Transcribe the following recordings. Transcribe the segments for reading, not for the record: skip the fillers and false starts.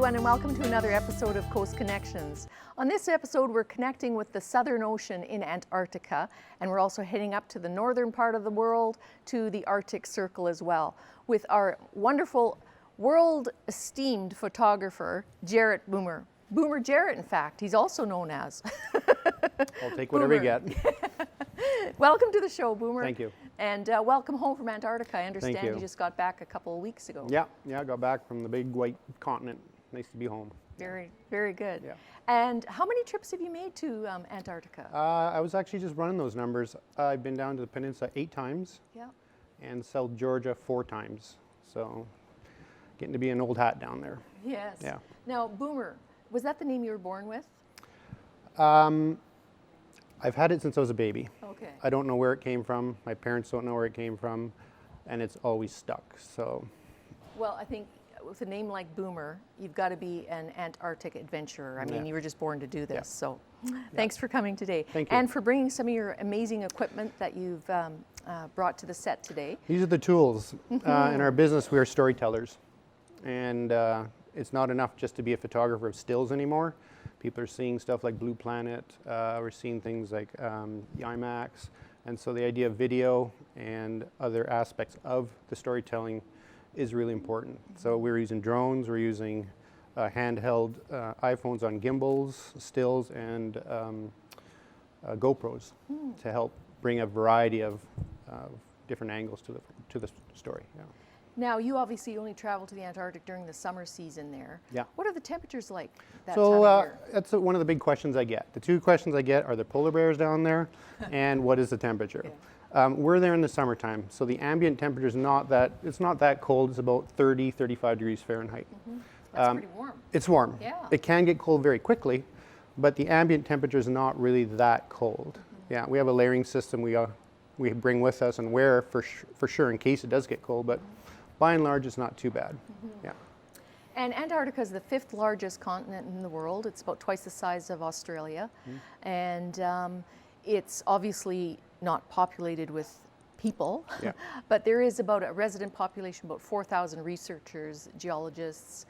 everyone, and welcome to another episode of Coast Connections. On this episode, we're connecting with the Southern Ocean in Antarctica, and we're also heading up to the northern part of the world, to the Arctic Circle as well, with our wonderful, world-esteemed photographer, Jerritt Boomer. Boomer Jerritt, in fact, he's also known as. I'll take whatever you get. Welcome to the show, Boomer. Thank you. And welcome home from Antarctica. I understand you just got back a couple of weeks ago. Yeah, I got back from the big white continent. Nice to be home. Very, very good. Yeah. And how many trips have you made to Antarctica? I was actually just running those numbers. I've been down to the peninsula 8 times. Yeah. And South Georgia 4 times. So getting to be an old hat down there. Yes. Yeah. Now, Boomer, was that the name you were born with? I've had it since I was a baby. Okay. I don't know where it came from. My parents don't know where it came from. And it's always stuck. So. Well, I think with a name like Boomer, you've got to be an Antarctic adventurer. I mean, you were just born to do this. Yeah. So thanks for coming today. Thank you. And for bringing some of your amazing equipment that you've brought to the set today. These are the tools. In our business, we are storytellers. And it's not enough just to be a photographer of stills anymore. People are seeing stuff like Blue Planet. We're seeing things like IMAX. And so the idea of video and other aspects of the storytelling is really important. So we're using drones, we're using handheld iPhones on gimbals, stills, and GoPros to help bring a variety of different angles to the story. Yeah. Now, you obviously only travel to the Antarctic during the summer season there. Yeah. What are the temperatures like that time of year? That's one of the big questions I get. The 2 questions I get are the polar bears down there and what is the temperature? Yeah. We're there in the summertime, so the ambient temperature is not that cold. It's about 30, 35 degrees Fahrenheit. Mm-hmm. That's pretty warm. It's warm. Yeah. It can get cold very quickly, but the ambient temperature is not really that cold. Mm-hmm. Yeah, we have a layering system we bring with us and wear for sure in case it does get cold, but by and large, it's not too bad. Mm-hmm. Yeah. And Antarctica is the 5th largest continent in the world. It's about twice the size of Australia. Mm-hmm. And it's obviously not populated with people, yeah. But there is about a resident population, about 4,000 researchers, geologists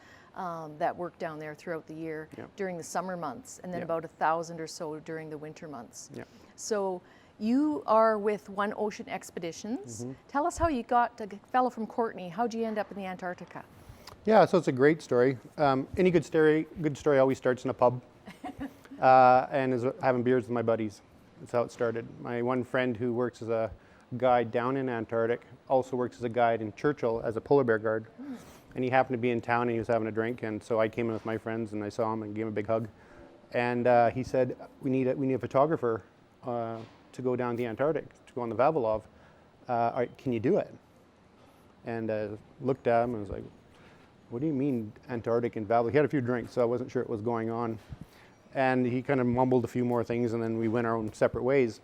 that work down there throughout the year during the summer months, and then about 1,000 or so during the winter months. Yeah. So you are with One Ocean Expeditions. Mm-hmm. Tell us how you got a fellow from Courtney. How'd you end up in the Antarctica? Yeah, so it's a great story. Any good story always starts in a pub, and is having beers with my buddies. That's how it started. My one friend who works as a guide down in Antarctic also works as a guide in Churchill as a polar bear guard. Mm. And he happened to be in town and he was having a drink, and so I came in with my friends and I saw him and gave him a big hug. And he said, we need a photographer to go down to the Antarctic, to go on the Vavilov. Can you do it? And looked at him and was like, what do you mean Antarctic and Vavilov? He had a few drinks, so I wasn't sure what was going on. And he kind of mumbled a few more things, and then we went our own separate ways.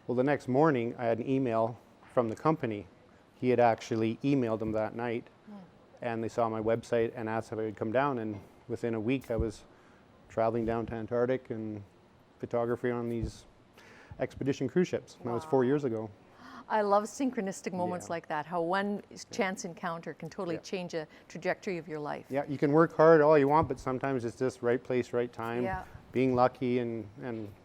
Well, the next morning, I had an email from the company. He had actually emailed them that night, and they saw my website and asked if I would come down. And within a week, I was traveling down to Antarctic and photography on these expedition cruise ships. Wow. That was 4 years ago. I love synchronistic moments like that, how one chance encounter can totally change a trajectory of your life. Yeah, you can work hard all you want, but sometimes it's just right place, right time. Yeah. Being lucky and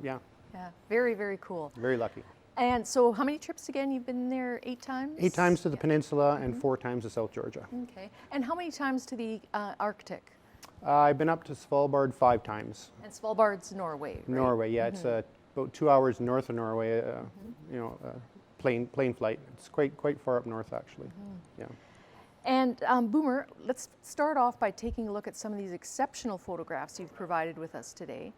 yeah. Yeah, very, very cool. Very lucky. And so how many trips again? You've been there 8 times? 8 times to the peninsula and 4 times to South Georgia. Okay. And how many times to the Arctic? I've been up to Svalbard 5 times. And Svalbard's Norway, right? Norway, yeah. It's about 2 hours north of Norway, plane flight. It's quite far up north, actually. Yeah. And Boomer, let's start off by taking a look at some of these exceptional photographs you've provided with us today.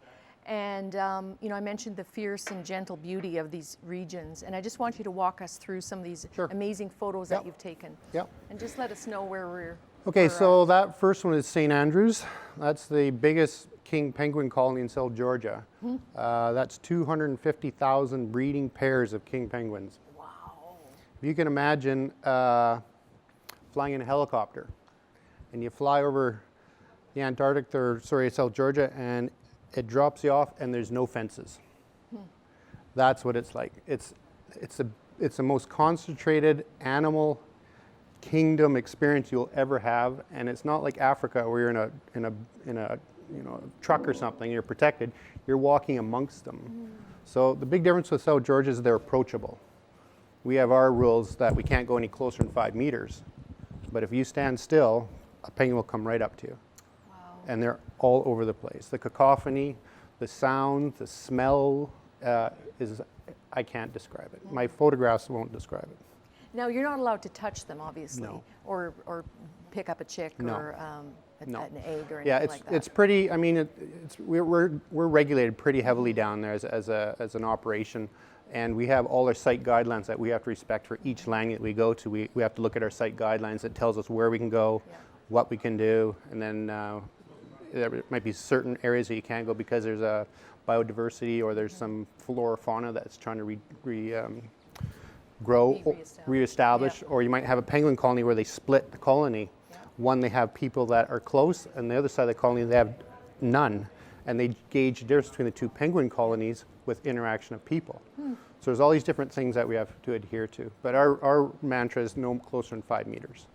And I mentioned the fierce and gentle beauty of these regions, and I just want you to walk us through some of these amazing photos that you've taken. Yep. And just let us know where we're. Okay, so that first one is St. Andrews. That's the biggest king penguin colony in South Georgia. That's 250,000 breeding pairs of king penguins. Wow. If you can imagine flying in a helicopter, and you fly over the Antarctic, South Georgia, and it drops you off, and there's no fences. That's what it's like. It's the most concentrated animal kingdom experience you'll ever have, and it's not like Africa where you're in a truck or something, you're protected. You're walking amongst them. So the big difference with South Georgia is they're approachable. We have our rules that we can't go any closer than 5 meters, but if you stand still, a penguin will come right up to you. Wow. And they're all over the place. The cacophony, the sound, the smell I can't describe it. My photographs won't describe it. Now, you're not allowed to touch them, obviously, No. or pick up a chick No. or No. an egg or anything Yeah, like that. it's pretty. I mean, we're regulated pretty heavily down there as an operation, and we have all our site guidelines that we have to respect for each landing that we go to. We have to look at our site guidelines that tells us where we can go, what we can do, and then there might be certain areas that you can't go because there's a biodiversity or there's some flora fauna that's trying to grow, reestablish, or you might have a penguin colony where they split the colony. One, they have people that are close, and the other side of the colony, they have none. And they gauge the difference between the two penguin colonies with interaction of people. So there's all these different things that we have to adhere to. But our mantra is no closer than 5 meters.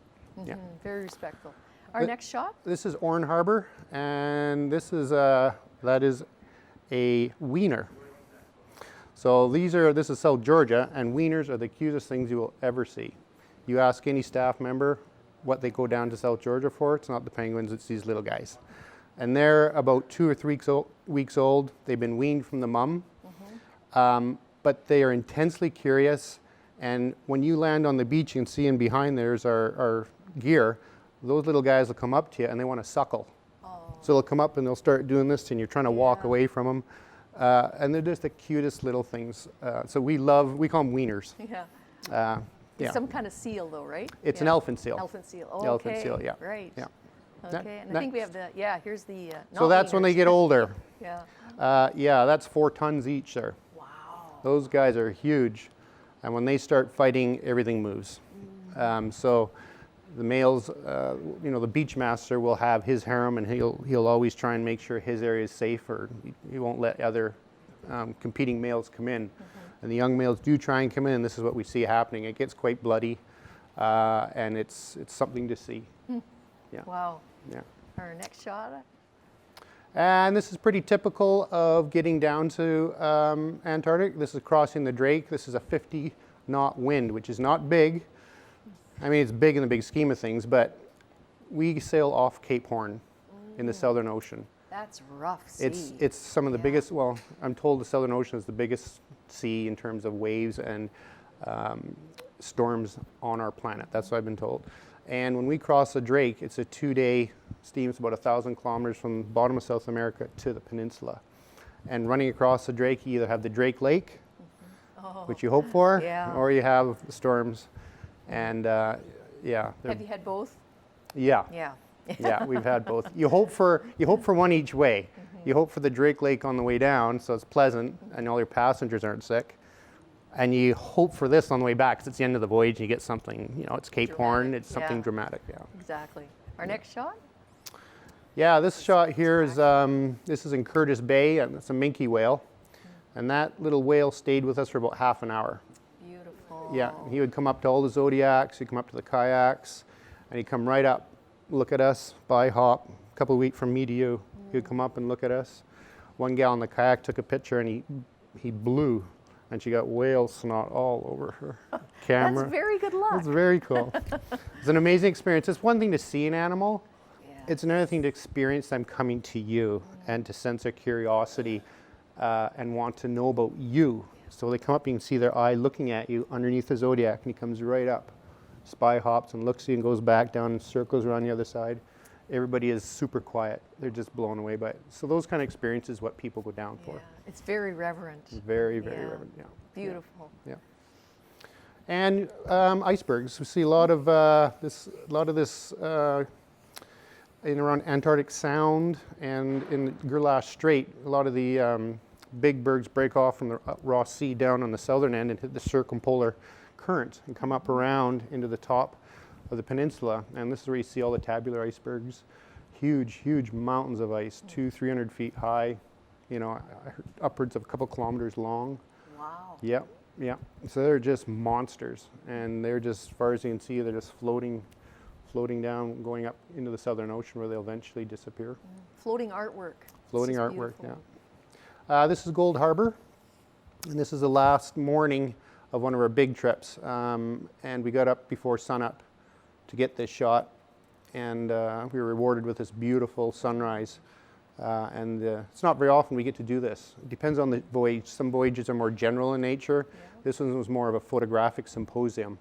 Yeah. Very respectful. Our next shot? This is Orne Harbor, and that is a wiener. So this is South Georgia, and wieners are the cutest things you will ever see. You ask any staff member what they go down to South Georgia for, it's not the penguins, it's these little guys. And they're about 2 or 3 weeks old. They've been weaned from the mum, but they are intensely curious. And when you land on the beach, you can see in behind there's our gear. Those little guys will come up to you and they want to suckle. So they'll come up and they'll start doing this, and you're trying to walk away from them. And they're just the cutest little things. So we call them wieners. Yeah. Yeah. Some kind of seal, though, right? It's an elephant seal. Elephant seal. Oh, Elephant okay. seal, yeah. Right. Yeah. Okay, and I think we have here's the. So that's when they get older. Yeah. Yeah, that's 4 tons each there. Wow. Those guys are huge. And when they start fighting, everything moves. So the males, the beach master will have his harem, and he'll always try and make sure his area is safe, or he won't let other competing males come in. And the young males do try and come in, and this is what we see happening. It gets quite bloody, and it's something to see. Yeah. Wow. Yeah. Our next shot. And this is pretty typical of getting down to Antarctic. This is crossing the Drake. This is a 50-knot wind, which is not big. I mean, it's big in the big scheme of things, but we sail off Cape Horn in the Southern Ocean. That's rough sea. It's some of the biggest, well, I'm told the Southern Ocean is the biggest sea in terms of waves and storms on our planet. That's what I've been told. And when we cross the Drake, it's a 2-day steam. It's about 1,000 kilometers from the bottom of South America to the peninsula. And running across the Drake, you either have the Drake Lake, which you hope for, or you have the storms. And have you had both? Yeah. Yeah. Yeah, we've had both. You hope for one each way. You hope for the Drake Lake on the way down, so it's pleasant, and all your passengers aren't sick. And you hope for this on the way back, because it's the end of the voyage, and you get something, it's Cape Horn, it's something dramatic. Yeah. Exactly. Our next shot? Yeah, this shot here is, this is in Curtis Bay, and it's a Minke Whale. And that little whale stayed with us for about half an hour. Beautiful. Yeah, he would come up to all the Zodiacs, he'd come up to the kayaks, and he'd come right up, look at us, by hop, a couple of weeks from me to you. He would come up and look at us. One gal in the kayak took a picture, and he blew, and she got whale snot all over her camera. That's very good luck. It's very cool. It's an amazing experience. It's one thing to see an animal. Yeah. It's another thing to experience them coming to you and to sense their curiosity and want to know about you. So they come up, you can see their eye looking at you underneath the Zodiac, and he comes right up, spy hops and looks at you and goes back down and circles around the other side. Everybody is super quiet. They're just blown away by it. So those kind of experiences what people go down for. It's very reverent. Very, very reverent, yeah. Beautiful. Yeah. And icebergs. We see a lot of this in around Antarctic Sound and in Gerlache Strait. A lot of the big bergs break off from the Ross Sea down on the southern end and hit the circumpolar current and come up around into the top of the peninsula. And this is where you see all the tabular icebergs. Huge, huge mountains of ice, 200-300 feet high, upwards of a couple kilometers long. Wow. Yep. Yeah, so they're just monsters, and they're just, as far as you can see, they're just floating down, going up into the Southern Ocean where they'll eventually disappear. Floating artwork. Floating This is artwork, beautiful. yeah. This is Gold Harbor, and this is the last morning of one of our big trips, and we got up before sunup to get this shot, and we were rewarded with this beautiful sunrise. It's not very often we get to do this. It depends on the voyage. Some voyages are more general in nature. Yeah. This one was more of a photographic symposium.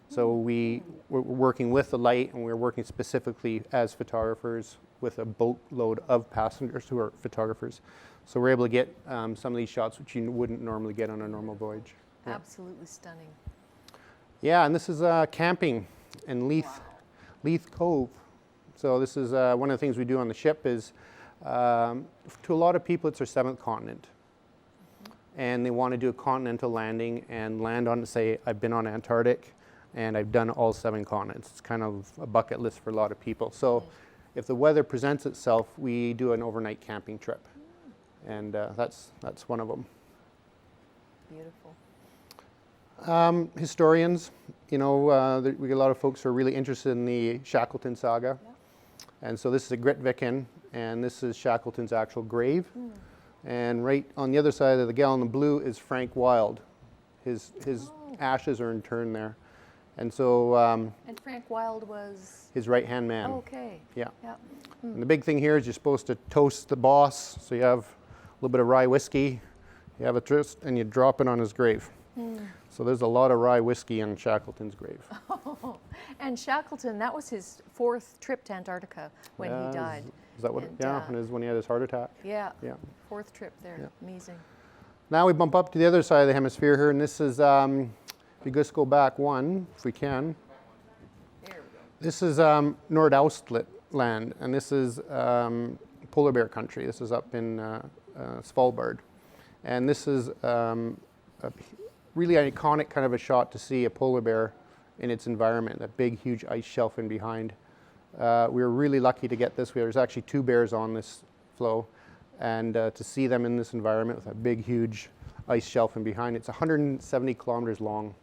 So we were working with the light, and we were working specifically as photographers with a boatload of passengers who are photographers. So we're able to get some of these shots which you wouldn't normally get on a normal voyage. Yeah. Absolutely stunning. Yeah, and this is camping in Leith Cove. So this is one of the things we do on the ship is, to a lot of people, it's their seventh continent. And they want to do a continental landing and land on, say, I've been on Antarctic and I've done all 7 continents. It's kind of a bucket list for a lot of people. So if the weather presents itself, we do an overnight camping trip. And that's one of them. Beautiful. Historians, you know, we get a lot of folks who are really interested in the Shackleton saga. Yeah. And so this is a Grytviken, and this is Shackleton's actual grave. And right on the other side of the gal in the blue is Frank Wild. His ashes are interred there. And so And Frank Wild was? his right-hand man. Oh, okay. Yeah. Yeah. And the big thing here is you're supposed to toast the boss. So you have a little bit of rye whiskey, you have a toast, and you drop it on his grave. So there's a lot of rye whiskey in Shackleton's grave. And Shackleton, that was his 4th trip to Antarctica when he died. Is that what? And, And it is when he had his heart attack. Yeah. Yeah. 4th trip there. Yeah. Amazing. Now we bump up to the other side of the hemisphere here, and this is, if you just go back one, if we can. There we go. This is Nordaustlet land, and this is polar bear country. This is up in Svalbard. And this is a really iconic kind of a shot to see a polar bear in its environment, that big, huge ice shelf in behind. We were really lucky to get this. There's actually 2 bears on this floe, and to see them in this environment with a big, huge ice shelf in behind. It's 170 kilometers long.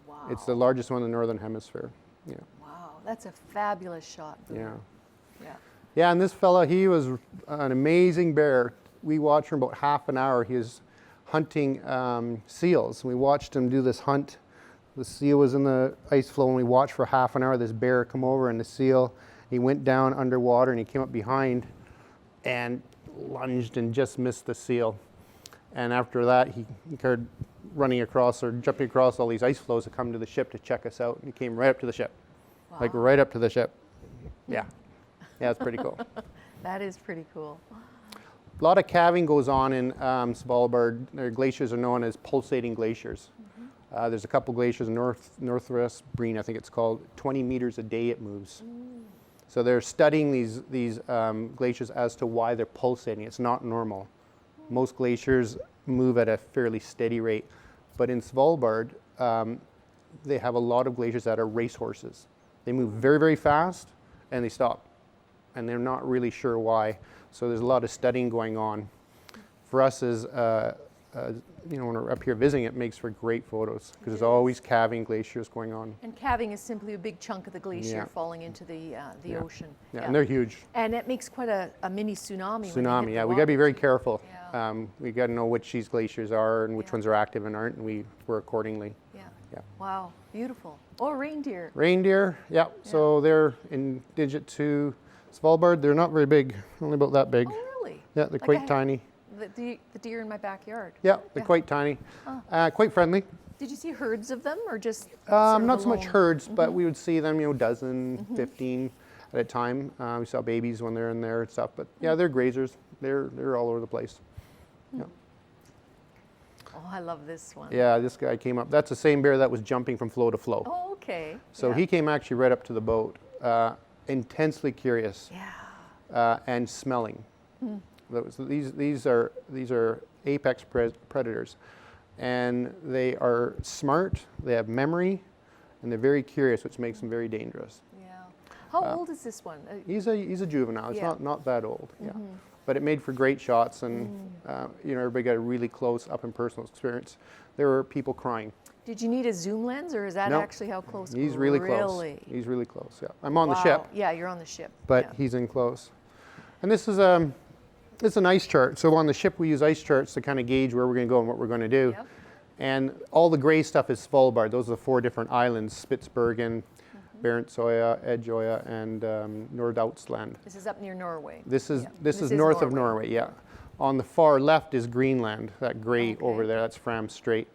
Wow. It's the largest one in the northern hemisphere. Yeah. Wow, that's a fabulous shot. Boomer. Yeah. Yeah. Yeah, and this fella, he was an amazing bear. We watched for about half an hour. He was hunting seals. We watched him do this hunt. The seal was in the ice floe, and we watched for half an hour this bear come over, and the seal, he went down underwater, and he came up behind and lunged and just missed the seal. And after that, he started running across or jumping across all these ice floes to come to the ship to check us out. And he came right up to the ship, like right up to the ship. Yeah, yeah, it's pretty cool. That is pretty cool. A lot of calving goes on in Svalbard. Their glaciers are known as pulsating glaciers. There's a couple glaciers, Northwest Breen, I think it's called. 20 meters a day it moves. So they're studying these glaciers as to why they're pulsating. It's not normal. Most glaciers move at a fairly steady rate. But in Svalbard, they have a lot of glaciers that are racehorses. They move very, very fast, and they stop. And they're not really sure why. So there's a lot of studying going on. For us as you know, when we're up here visiting, it makes for great photos because there's always calving glaciers going on. And calving is simply a big chunk of the glacier Yeah. falling into the ocean. Yeah, and they're huge. And it makes quite a mini tsunami. Tsunami, yeah. We got to be very careful. We got to know which these glaciers are and which ones are active and aren't, and we work accordingly. Yeah. Yeah. Wow, beautiful. Oh, reindeer. Reindeer, yeah. So they're indigenous to Svalbard. They're not very big, only about that big. Oh, really? Yeah, they're quite tiny. The deer in my backyard. Yeah, they're quite tiny, quite friendly. Did you see herds of them, or just Not so much herds, but we would see them, you know, dozen, 15 at a time. We saw babies when they're in there and stuff, but yeah, they're grazers. They're all over the place. Yeah. Oh, I love this one. Yeah, this guy came up. That's the same bear that was jumping from floe to floe. Oh, okay. So he came actually right up to the boat, intensely curious and smelling. These are apex predators, and they are smart. They have memory, and they're very curious, which makes them very dangerous. Yeah. How old is this one? He's a juvenile. It's not that old. Yeah, but it made for great shots, and Everybody got a really close, up and personal experience. There were people crying. Did you need a zoom lens, or is that Nope. actually how close? He's really close. He's really close. Yeah, I'm on the ship. Yeah, you're on the ship. But yeah. he's in close. And this is an ice chart. So on the ship we use ice charts to kind of gauge where we're going to go and what we're going to do. Yep. And all the gray stuff is Svalbard. Those are the 4 different islands: Spitsbergen, Barentsøya, Edgeøya, and Nordaustland. This is up near Norway. This is north of Norway. Yeah. On the far left is Greenland. That gray over there. That's Fram Strait.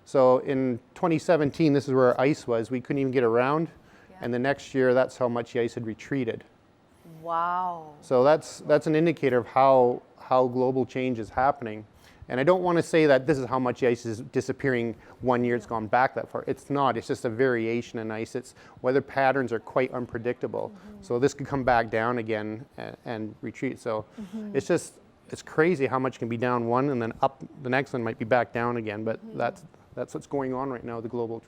So in 2017, this is where ice was. We couldn't even get around. Yeah. And the next year, that's how much the ice had retreated. Wow. So that's an indicator of how global change is happening. And I don't want to say that this is how much ice is disappearing one year it's gone back that far. It's not. It's just a variation in ice. Weather patterns are quite unpredictable. So this could come back down again and retreat. So it's crazy how much can be down one and then up the next one might be back down again. But that's what's going on right now. The global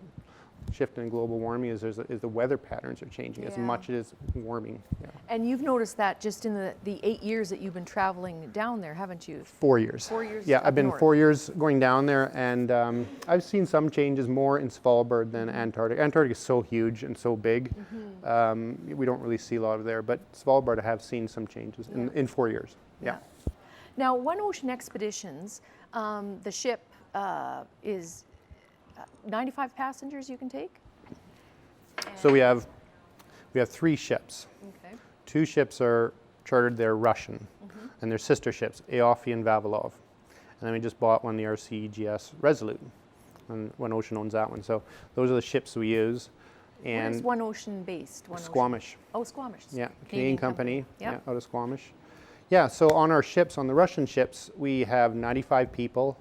shift in global warming is the weather patterns are changing as much as warming. Yeah. And you've noticed that just in the 8 years that you've been traveling down there, haven't you? 4 years. 4 years. Yeah, I've been north. 4 years going down there, and I've seen some changes more in Svalbard than Antarctica. Antarctica is so huge and so big. We don't really see a lot of there, but Svalbard I have seen some changes in 4 years. Yeah. Now, One Ocean Expeditions, the ship is 95 passengers you can take? So we have 3 ships. Okay. 2 ships are chartered, they're Russian, and they're sister ships, Eofi and Vavilov. And then we just bought one, the RCGS Resolute, and One Ocean owns that one. So those are the ships we use. And where is One Ocean based? Squamish. Oh, Squamish. Yeah, Canadian company. Yep. Yeah, out of Squamish. Yeah, so on our ships, on the Russian ships, we have 95 people,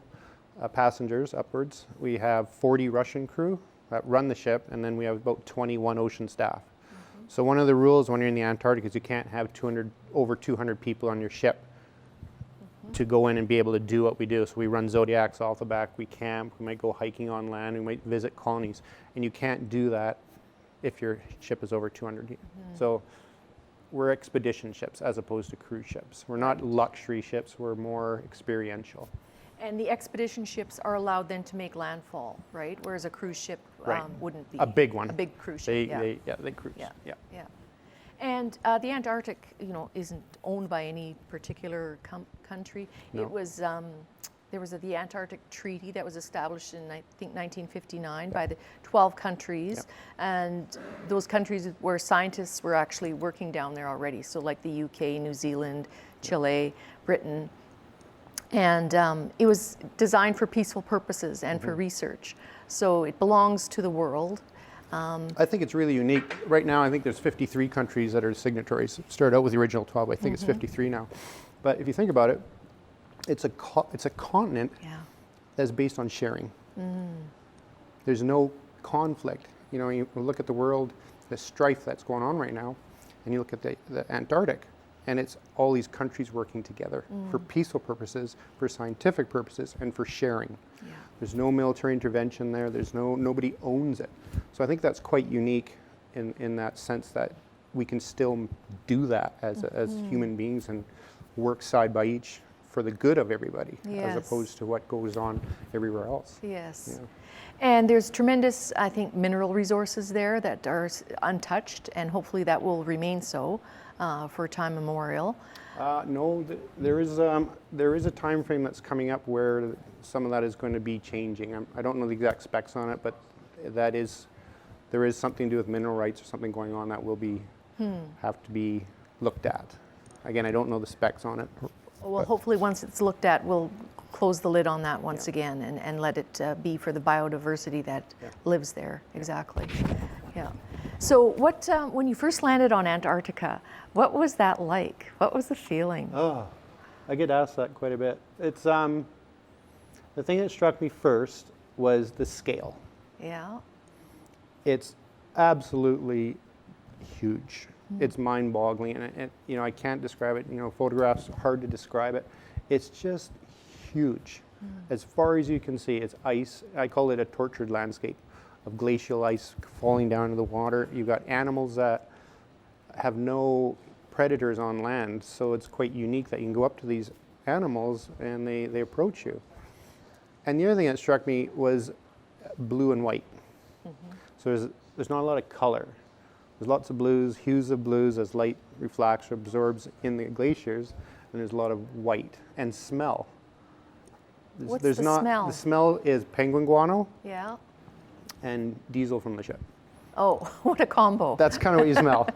passengers upwards. We have 40 Russian crew that run the ship, and then we have about 21 ocean staff. So one of the rules when you're in the Antarctic is you can't have over 200 people on your ship to go in and be able to do what we do. So we run Zodiacs off the back, we camp, we might go hiking on land, we might visit colonies, and you can't do that if your ship is over 200. So we're expedition ships as opposed to cruise ships. We're not luxury ships, we're more experiential. And the expedition ships are allowed then to make landfall, right? Whereas a cruise ship wouldn't be. A big one. A big cruise ship, They cruise. Yeah. And the Antarctic, isn't owned by any particular country. No. It was, there was the Antarctic Treaty that was established in, I think, 1959 by the 12 countries. And those countries where scientists were actually working down there already. So like the UK, New Zealand, Chile, Britain. And it was designed for peaceful purposes and for research. So it belongs to the world. I think it's really unique. Right now, I think there's 53 countries that are signatories. It started out with the original 12. I think it's 53 now. But if you think about it, it's a continent that's based on sharing. There's no conflict. You look at the world, the strife that's going on right now, and you look at the Antarctic, and it's all these countries working together for peaceful purposes, for scientific purposes, and for sharing. Yeah. There's no military intervention there. There's nobody owns it. So I think that's quite unique in that sense that we can still do that as human beings and work side by each for the good of everybody, as opposed to what goes on everywhere else. Yes. Yeah. And there's tremendous, I think, mineral resources there that are untouched, and hopefully that will remain so. For time memorial? No, there is a time frame that's coming up where some of that is going to be changing. I don't know the exact specs on it, but there is something to do with mineral rights or something going on that will have to be looked at. Again, I don't know the specs on it. Well, hopefully once it's looked at, we'll close the lid on that once again and let it be for the biodiversity that lives there. Exactly. Yeah. So when you first landed on Antarctica, what was that like? What was the feeling? Oh, I get asked that quite a bit. It's the thing that struck me first was the scale. Yeah. It's absolutely huge. It's mind-boggling, and I can't describe it. Photographs are hard to describe it. It's just huge. As far as you can see, it's ice. I call it a tortured landscape of glacial ice falling down into the water. You've got animals that have no predators on land, so it's quite unique that you can go up to these animals, and they approach you. And the other thing that struck me was blue and white. So there's not a lot of color. There's lots of blues, hues of blues as light reflects or absorbs in the glaciers, and there's a lot of white. And smell. What's the smell? The smell is penguin guano Yeah. and diesel from the ship. Oh, what a combo. That's kind of what you smell.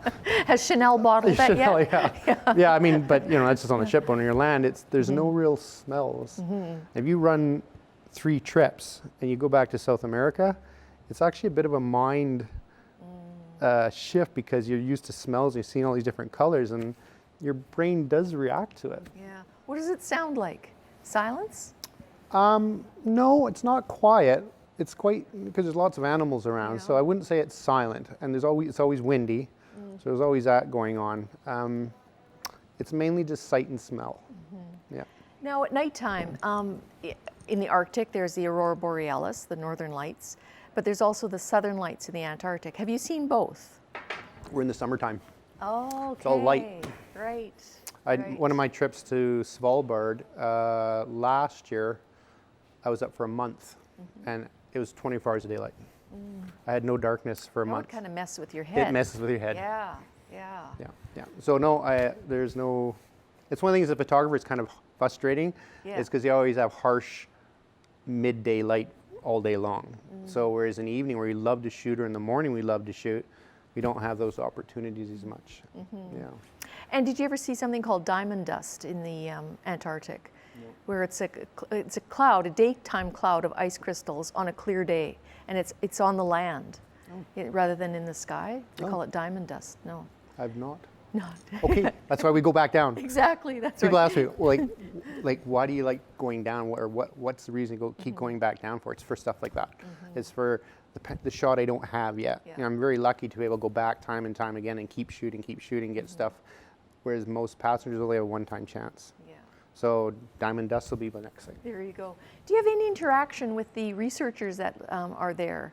Has Chanel bottled that Chanel, yet? yeah. Yeah, I mean, but that's just on the ship. When you're land, there's no real smells. If you run 3 trips and you go back to South America, it's actually a bit of a mind shift, because you're used to smells, you've seen all these different colors, and your brain does react to it. Yeah. What does it sound like? Silence? No, it's not quiet. It's quite, because there's lots of animals around, so I wouldn't say it's silent. And it's always windy, so there's always that going on. It's mainly just sight and smell. Yeah. Now at nighttime, in the Arctic, there's the aurora borealis, the northern lights, but there's also the southern lights in the Antarctic. Have you seen both? We're in the summertime. Oh, okay. It's all light. Right. One of my trips to Svalbard last year, I was up for a month, and it was 24 hours of daylight. I had no darkness for a month. It kind of messes with your head. It messes with your head. Yeah, yeah. Yeah. So no, there's no. It's one of the things as a photographer is kind of frustrating. Yeah. Is because you always have harsh midday light all day long. So whereas in the evening, where you love to shoot, or in the morning we love to shoot, we don't have those opportunities as much. Yeah. And did you ever see something called diamond dust in the Antarctic? Where it's a cloud, a daytime cloud of ice crystals on a clear day, and it's on the land rather than in the sky. They call it diamond dust. No. I've not. Not. Okay, that's why we go back down. Exactly. That's People right. ask me, like, why do you like going down, or what's the reason you keep going back down for? It's for stuff like that. It's for the shot I don't have yet. Yeah. I'm very lucky to be able to go back time and time again and keep shooting, get stuff, whereas most passengers only have a one-time chance. Yeah. So diamond dust will be the next thing. There you go. Do you have any interaction with the researchers that are there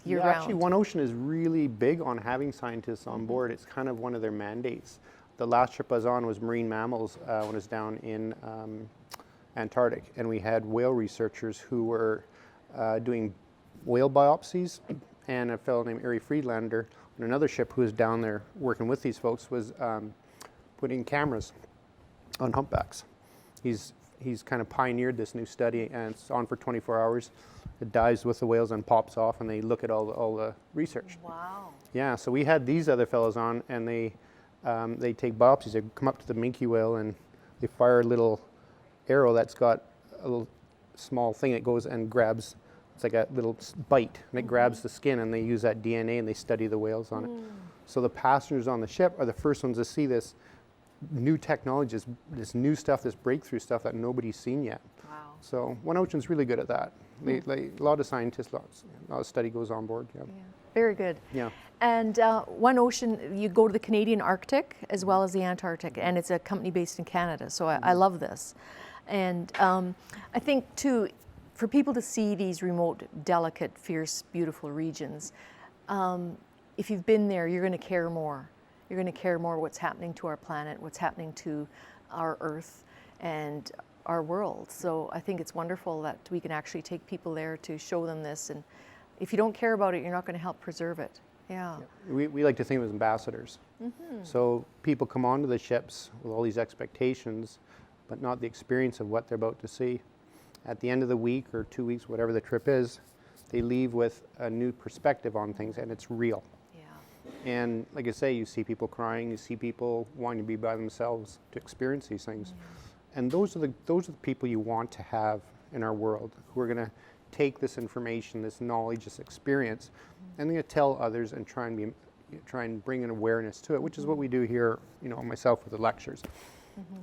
year round? Actually, One Ocean is really big on having scientists on board. It's kind of one of their mandates. The last trip I was on was marine mammals when I was down in Antarctic, and we had whale researchers who were doing whale biopsies, and a fellow named Ari Friedlander on another ship who was down there working with these folks was putting cameras on humpbacks. He's kind of pioneered this new study, and it's on for 24 hours. It dives with the whales and pops off, and they look at all the research. Wow. Yeah, so we had these other fellows on, and they take biopsies. They come up to the Minke Whale, and they fire a little arrow that's got a little small thing that goes and grabs. It's like a little bite, and it grabs the skin, and they use that DNA, and they study the whales on it. So the passengers on the ship are the first ones to see this new technology, this new stuff, this breakthrough stuff that nobody's seen yet. Wow. So One Ocean's really good at that. A lot of scientists, a lot of study goes on board. Yeah. Very good. Yeah. And One Ocean, you go to the Canadian Arctic as well as the Antarctic, and it's a company based in Canada, so I love this. And I think too, for people to see these remote, delicate, fierce, beautiful regions, if you've been there, you're going to care more. You're going to care more what's happening to our planet, what's happening to our Earth and our world. So I think it's wonderful that we can actually take people there to show them this. And if you don't care about it, you're not going to help preserve it. Yeah. We like to think of as ambassadors. So people come onto the ships with all these expectations, but not the experience of what they're about to see. At the end of the week or 2 weeks, whatever the trip is, they leave with a new perspective on things, and it's real. And like I say, you see people crying, you see people wanting to be by themselves to experience these things. And those are the people you want to have in our world, who are going to take this information, this knowledge, this experience, and they're going to tell others and try and bring an awareness to it, which is what we do here, myself with the lectures.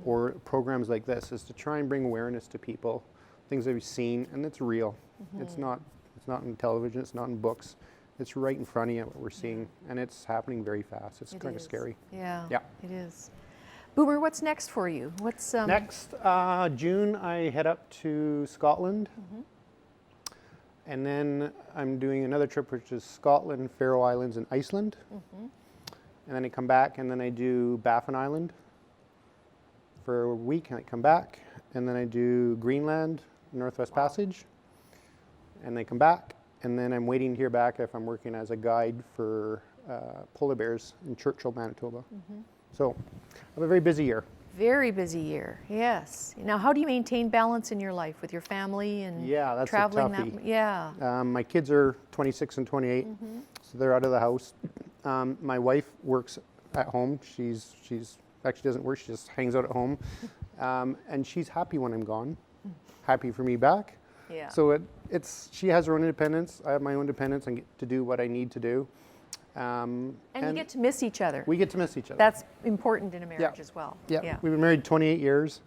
Or programs like this, is to try and bring awareness to people, things that we've seen, and it's real. It's not in television, it's not in books. It's right in front of you, what we're seeing, and it's happening very fast. It's kind of scary. Yeah, yeah, it is. Boomer, what's next for you? What's next? June, I head up to Scotland, and then I'm doing another trip, which is Scotland, Faroe Islands, and Iceland. And then I come back, and then I do Baffin Island for a week and I come back, and then I do Greenland, Northwest Passage, and then come back, and then I'm waiting to hear back if I'm working as a guide for polar bears in Churchill, Manitoba. So I have a very busy year. Very busy year, yes. Now, how do you maintain balance in your life with your family and That's traveling a toughie. that? Yeah. My kids are 26 and 28, so they're out of the house. My wife works at home. She's actually doesn't work. She just hangs out at home, and she's happy when I'm gone. Happy for me back. Yeah. So she has her own independence. I have my own independence and get to do what I need to do. And you get to miss each other. We get to miss each other. That's important in a marriage as well. Yeah. We've been married 28 years,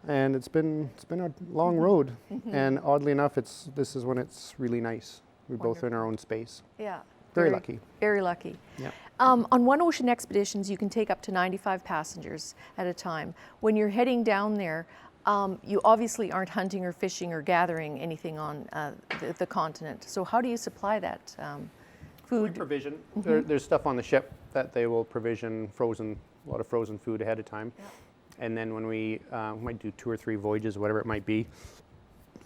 and it's been a long road. And oddly enough, this is when it's really nice. We're both in our own space. Yeah. Very lucky. Very lucky. Yeah. On one ocean expeditions, you can take up to 95 passengers at a time. When you're heading down there, you obviously aren't hunting or fishing or gathering anything on the continent. So how do you supply that food? Provision. There's stuff on the ship that they will provision a lot of frozen food ahead of time. And then when we might do 2 or 3 voyages, whatever it might be,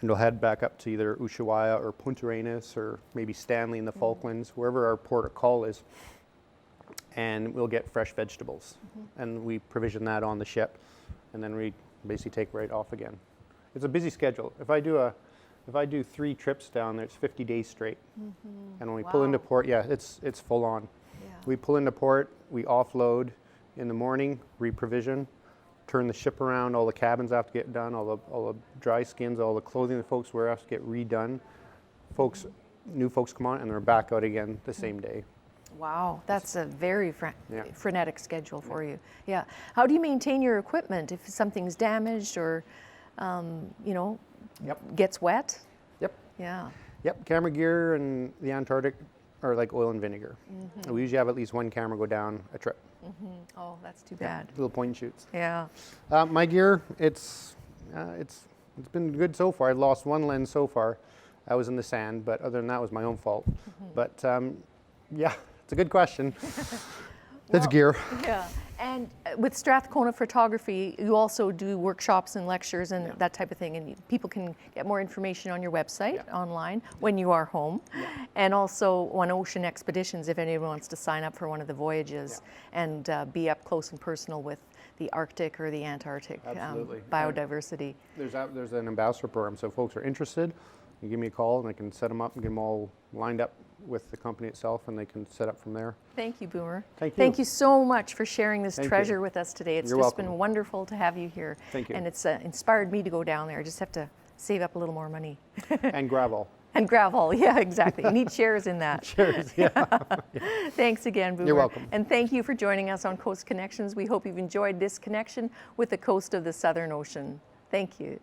and we'll head back up to either Ushuaia or Punta Arenas or maybe Stanley in the Falklands, wherever our port of call is, and we'll get fresh vegetables. And we provision that on the ship, and then we basically take right off again. It's a busy schedule. If I do 3 trips down there, it's 50 days straight. And when we pull into port, it's full on. We pull into port, we offload in the morning, reprovision, turn the ship around, all the cabins have to get done, all the dry skins, all the clothing the folks wear have to get redone. New folks come on and they're back out again the same day. Wow, that's a very frenetic schedule for you. Yeah. How do you maintain your equipment if something's damaged or, gets wet? Yeah. Camera gear and the Antarctic are like oil and vinegar. We usually have at least 1 camera go down a trip. Oh, that's too bad. Little point and shoots. Yeah. My gear, it's been good so far. I lost 1 lens so far. I was in the sand, but other than that, it was my own fault. But it's a good question. That's gear. Yeah. And with Strathcona Photography, you also do workshops and lectures and that type of thing. And people can get more information on your website online when you are home. And also on Ocean Expeditions, if anyone wants to sign up for one of the voyages and be up close and personal with the Arctic or the Antarctic biodiversity. There's an ambassador program, so if folks are interested, you give me a call and I can set them up and get them all lined up with the company itself, and they can set up from there. Thank you, Boomer. Thank you. Thank you so much for sharing this treasure with us today. It's You're just welcome. been wonderful to have you here. Thank you. And it's inspired me to go down there. I just have to save up a little more money. And gravel. And gravel, yeah, exactly. You need shares in that. Shares, yeah. Thanks again, Boomer. You're welcome. And thank you for joining us on Coast Connections. We hope you've enjoyed this connection with the coast of the Southern Ocean. Thank you.